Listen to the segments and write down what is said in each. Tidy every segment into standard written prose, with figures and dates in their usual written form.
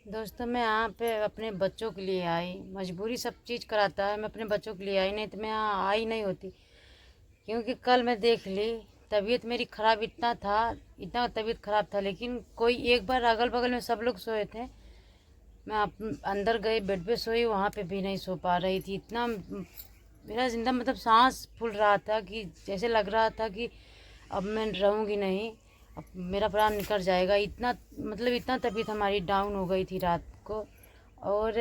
दोस्तों, मैं यहाँ पे अपने बच्चों के लिए आई। मजबूरी सब चीज़ कराता है, मैं अपने बच्चों के लिए आई, नहीं तो मैं यहाँ आई नहीं होती। क्योंकि कल मैं देख ली, तबीयत मेरी ख़राब इतना था, इतना तबीयत ख़राब था, लेकिन कोई एक बार अगल बगल में सब लोग सोए थे। मैं अंदर गई, बेड पे सोई, वहाँ पे भी नहीं सो पा रही थी। इतना मेरा जिंदा मतलब सांस फूल रहा था कि जैसे लग रहा था कि अब मैं रहूँगी नहीं, अब मेरा प्राण निकल जाएगा। इतना मतलब इतना तबीयत हमारी डाउन हो गई थी रात को। और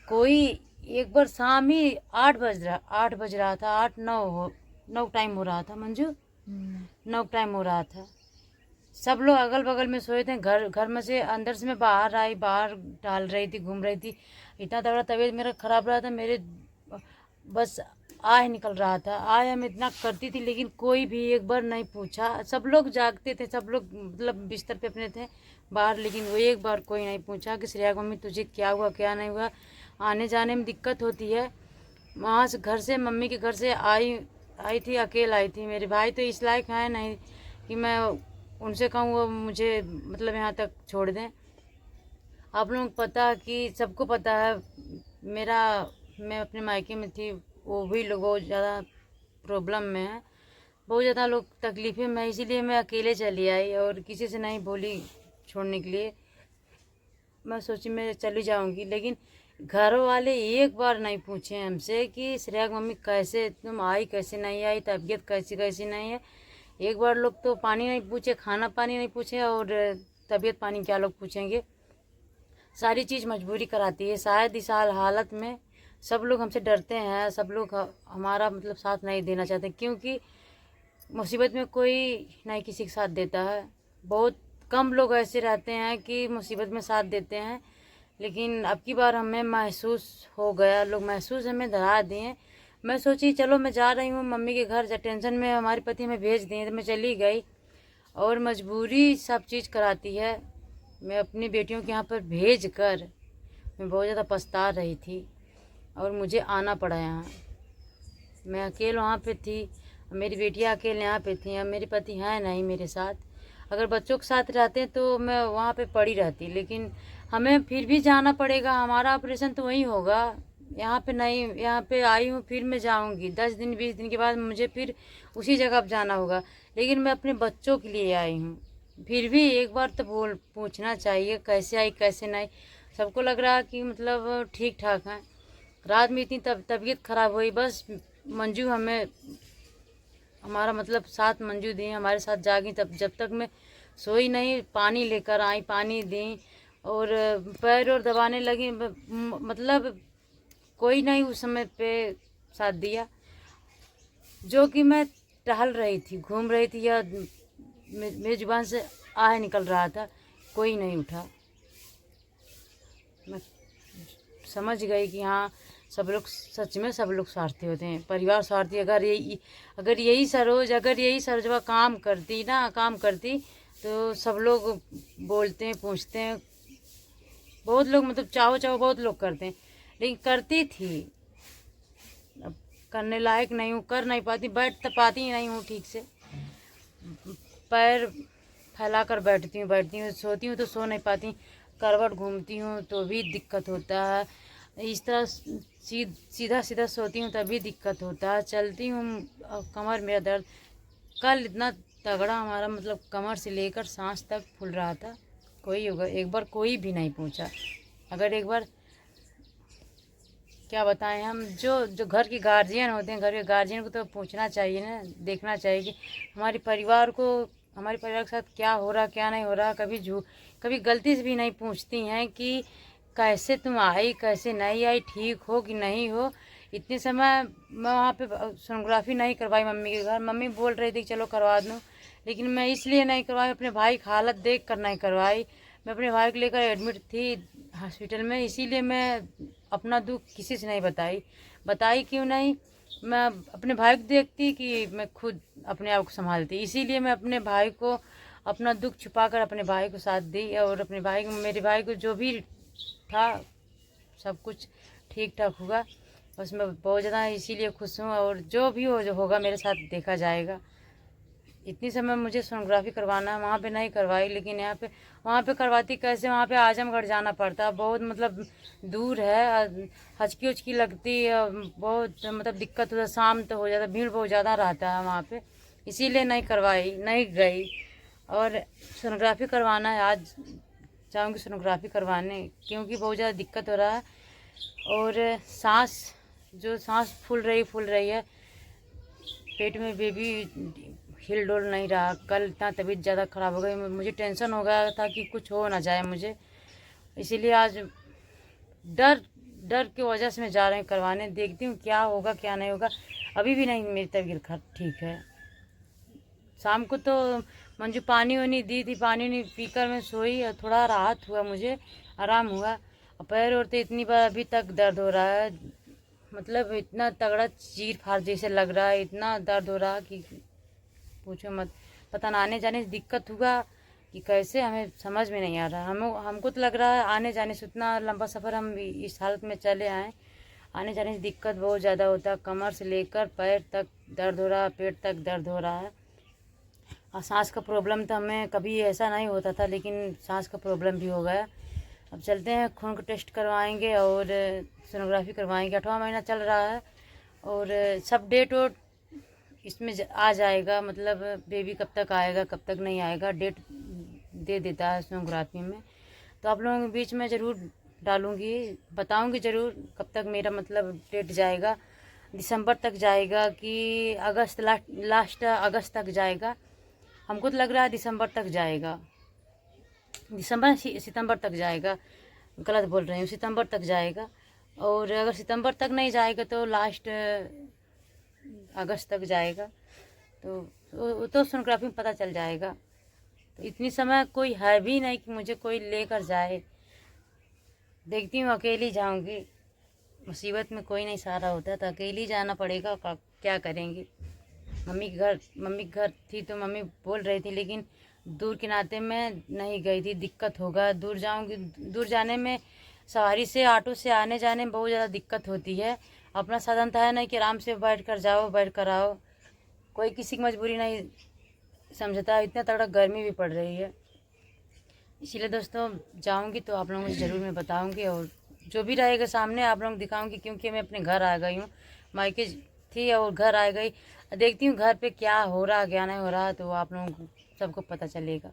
कोई एक बार शाम ही 8 बज रहा था, 8 9 टाइम हो रहा था मंजू। 9 टाइम हो रहा था। सब लोग अगल बगल में सोए थे। घर घर में से अंदर से मैं बाहर आई, बाहर टहल रही थी, घूम रही थी। इतना तगड़ा तबीयत मेरा ख़राब रहा था, मेरे बस आह निकल रहा था। आह मैं इतना करती थी, लेकिन कोई भी एक बार नहीं पूछा। सब लोग जागते थे, सब लोग मतलब बिस्तर पे अपने थे बाहर, लेकिन वो एक बार कोई नहीं पूछा कि श्रेया मम्मी तुझे क्या हुआ क्या नहीं हुआ। आने जाने में दिक्कत होती है। वहाँ से घर से मम्मी के घर से आई आई थी, अकेले आई थी। मेरे भाई तो इस लायक है नहीं कि मैं उनसे कहूँ वो मुझे मतलब यहाँ तक छोड़ दें। आप लोगों को पता है कि सबको पता है मेरा, मैं अपने मायके में थी, वो भी लोग बहुत ज़्यादा प्रॉब्लम में है, बहुत ज़्यादा लोग तकलीफ़ें में, इसीलिए मैं अकेले चली आई और किसी से नहीं बोली छोड़ने के लिए। मैं सोची मैं चली जाऊंगी, लेकिन घर वाले एक बार नहीं पूछे हमसे कि श्रेया की मम्मी कैसे, तुम आई कैसे नहीं आई, तबीयत कैसी कैसी नहीं है। एक बार लोग तो पानी नहीं पूछे, खाना पानी नहीं पूछे, और तबीयत पानी क्या लोग पूछेंगे। सारी चीज़ मजबूरी कराती है। शायद इस हालत में सब लोग हमसे डरते हैं, सब लोग हमारा मतलब साथ नहीं देना चाहते, क्योंकि मुसीबत में कोई नहीं किसी का साथ देता है। बहुत कम लोग ऐसे रहते हैं कि मुसीबत में साथ देते हैं, लेकिन अब की बार हमें महसूस हो गया, लोग महसूस हमें धरा दिए। मैं सोची चलो मैं जा रही हूँ मम्मी के घर, टेंशन में हमारे पति हमें भेज दिए, तो मैं चली गई। और मजबूरी सब चीज़ कराती है। मैं अपनी बेटियों के यहाँ पर भेज कर मैं बहुत ज़्यादा पछता रही थी, और मुझे आना पड़ा यहाँ। मैं अकेले वहाँ पे थी, मेरी बेटियाँ अकेले यहाँ पे थी, अब मेरे पति हैं नहीं मेरे साथ। अगर बच्चों के साथ रहते तो मैं वहाँ पे पड़ी रहती, लेकिन हमें फिर भी जाना पड़ेगा। हमारा ऑपरेशन तो वहीं होगा, यहाँ पे नहीं। यहाँ पे आई हूँ, फिर मैं जाऊँगी 10 दिन 20 दिन के बाद मुझे फिर उसी जगह पर जाना होगा, लेकिन मैं अपने बच्चों के लिए आई हूँ। फिर भी एक बार तो पूछना चाहिए कैसे आई कैसे नहीं। सबको लग रहा कि मतलब ठीक ठाक है। रात में इतनी तबीयत खराब हुई, बस मंजू हमें हमारा मतलब साथ मंजू दी, हमारे साथ जागी। तब जब तक मैं सोई नहीं, पानी लेकर आई, पानी दी, और पैर और दबाने लगी। मतलब कोई नहीं उस समय पे साथ दिया। जो कि मैं टहल रही थी, घूम रही थी, या मेरी जुबान से आह निकल रहा था, कोई नहीं उठा। मैं समझ गई कि हाँ, सब लोग सच में सब लोग स्वार्थी होते हैं, परिवार स्वार्थी। अगर यही सरोजवा काम करती तो सब लोग बोलते हैं, पूछते हैं। बहुत लोग मतलब चाहो चाहो बहुत लोग करते हैं, लेकिन करती थी। अब करने लायक नहीं हूँ, कर नहीं पाती, बैठ तो पाती ही नहीं हूँ ठीक से। पैर फैला कर बैठती हूँ, सोती हूँ तो सो नहीं पाती, करवट घूमती हूँ तो भी दिक्कत होता है। इस तरह सीधा सीधा सोती हूँ तभी दिक्कत होता है। चलती हूँ, कमर मेरा दर्द कल इतना तगड़ा, हमारा मतलब कमर से लेकर सांस तक फूल रहा था। कोई होगा, एक बार कोई भी नहीं पूछा। अगर एक बार क्या बताएं हम, जो जो घर के गार्जियन होते हैं, घर के गार्जियन को तो पूछना चाहिए ना, देखना चाहिए कि हमारे परिवार के साथ क्या हो रहा क्या नहीं हो रहा। कभी गलती से भी नहीं पूछती हैं कि कैसे तुम आई कैसे नहीं आई, ठीक हो कि नहीं हो। इतने समय मैं वहाँ पे सोनोग्राफी नहीं करवाई मम्मी के घर। मम्मी बोल रही थी चलो करवा दूँ, लेकिन मैं इसलिए नहीं करवाई, अपने भाई की हालत देख कर नहीं करवाई। मैं अपने भाई को लेकर एडमिट थी हॉस्पिटल में, इसीलिए मैं अपना दुख किसी से नहीं बताई क्यों नहीं। मैं अपने भाई को देखती कि मैं खुद अपने आप को संभालती, इसीलिए मैं अपने भाई को अपना दुख छुपाकर अपने भाई को साथ दी। और मेरे भाई को जो भी था सब कुछ ठीक ठाक हुआ। बस मैं बहुत ज़्यादा इसीलिए खुश हूँ, और जो भी जो होगा मेरे साथ देखा जाएगा। इतनी समय मुझे सोनोग्राफी करवाना है, वहाँ पे नहीं करवाई, लेकिन यहाँ पे वहाँ पे करवाती कैसे, वहाँ पे आजमगढ़ जाना पड़ता, बहुत मतलब दूर है, हचकी उचकी लगती है, बहुत मतलब दिक्कत होता, शाम तो हो जाता, भीड़ बहुत ज़्यादा रहता है वहाँ पे, इसीलिए नहीं करवाई, नहीं गई। और सोनोग्राफी करवाना है, आज जाऊँगी सोनोग्राफी करवाने, क्योंकि बहुत ज़्यादा दिक्कत हो रहा है। और सांस फूल रही है, पेट में बेबी हिल डोल नहीं रहा। कल इतना तबीयत ज़्यादा ख़राब हो गई, मुझे टेंशन हो गया था कि कुछ हो ना जाए मुझे, इसीलिए आज डर डर की वजह से मैं जा रही हूँ करवाने, देखती हूँ क्या होगा क्या नहीं होगा। अभी भी नहीं मेरी तबीयत ठीक है। शाम को तो मंजू पानी वानी दी थी, पानी नहीं पीकर मैं सोई और थोड़ा राहत हुआ, मुझे आराम हुआ। और पैर और तो इतनी बार अभी तक दर्द हो रहा है, मतलब इतना तगड़ा चीर फाड़ जैसे लग रहा है, इतना दर्द हो रहा कि पूछो मत। पता ना आने जाने से दिक्कत हुआ कि कैसे, हमें समझ में नहीं आ रहा। हमको तो लग रहा है आने जाने से, उतना लंबा सफ़र हम इस हालत में चले आए, आने जाने से दिक्कत बहुत ज़्यादा होता है। कमर से लेकर पैर तक दर्द हो रहा है, पेट तक दर्द हो रहा है। और सांस का प्रॉब्लम तो हमें कभी ऐसा नहीं होता था, लेकिन सांस का प्रॉब्लम भी हो गया। अब चलते हैं, खून का टेस्ट करवाएंगे और सोनोग्राफी करवाएंगे। 8वां महीना चल रहा है और सब डेट वोट इसमें आ जाएगा, मतलब बेबी कब तक आएगा कब तक नहीं आएगा, डेट दे देता है सोनोग्राफी में। तो आप लोगों के बीच में ज़रूर डालूँगी, बताऊँगी ज़रूर कब तक मेरा मतलब डेट जाएगा। दिसंबर तक जाएगा कि अगस्त, लास्ट अगस्त तक जाएगा। हमको तो लग रहा है दिसंबर तक जाएगा, सितंबर तक जाएगा, गलत बोल रही हूँ, सितंबर तक जाएगा। और अगर सितंबर तक नहीं जाएगा तो लास्ट अगस्त तक जाएगा। तो सोनोग्राफी में पता चल जाएगा। तो इतनी समय कोई है भी नहीं कि मुझे कोई लेकर जाए, देखती हूँ अकेली जाऊँगी। मुसीबत में कोई नहीं सहारा होता, तो अकेली जाना पड़ेगा, क्या करेंगी। मम्मी के घर थी तो मम्मी बोल रही थी, लेकिन दूर के नाते मैं नहीं गई थी, दिक्कत होगा। दूर जाऊंगी, दूर जाने में सवारी से, ऑटो से आने जाने में बहुत ज़्यादा दिक्कत होती है। अपना साधन तो है नहीं कि आराम से बैठ कर जाओ, बैठ कर आओ, कोई किसी की मजबूरी नहीं समझता। इतना तगड़ा गर्मी भी पड़ रही है, इसीलिए दोस्तों जाऊंगी तो आप लोगों को ज़रूर मैं बताऊंगी, और जो भी रहेगा सामने आप लोगों को दिखाऊंगी, क्योंकि मैं अपने घर आ गई हूँ, मायके थी और घर आ गई। देखती हूँ घर पे क्या हो रहा क्या नहीं हो रहा, तो आप लोगों को सबको पता चलेगा।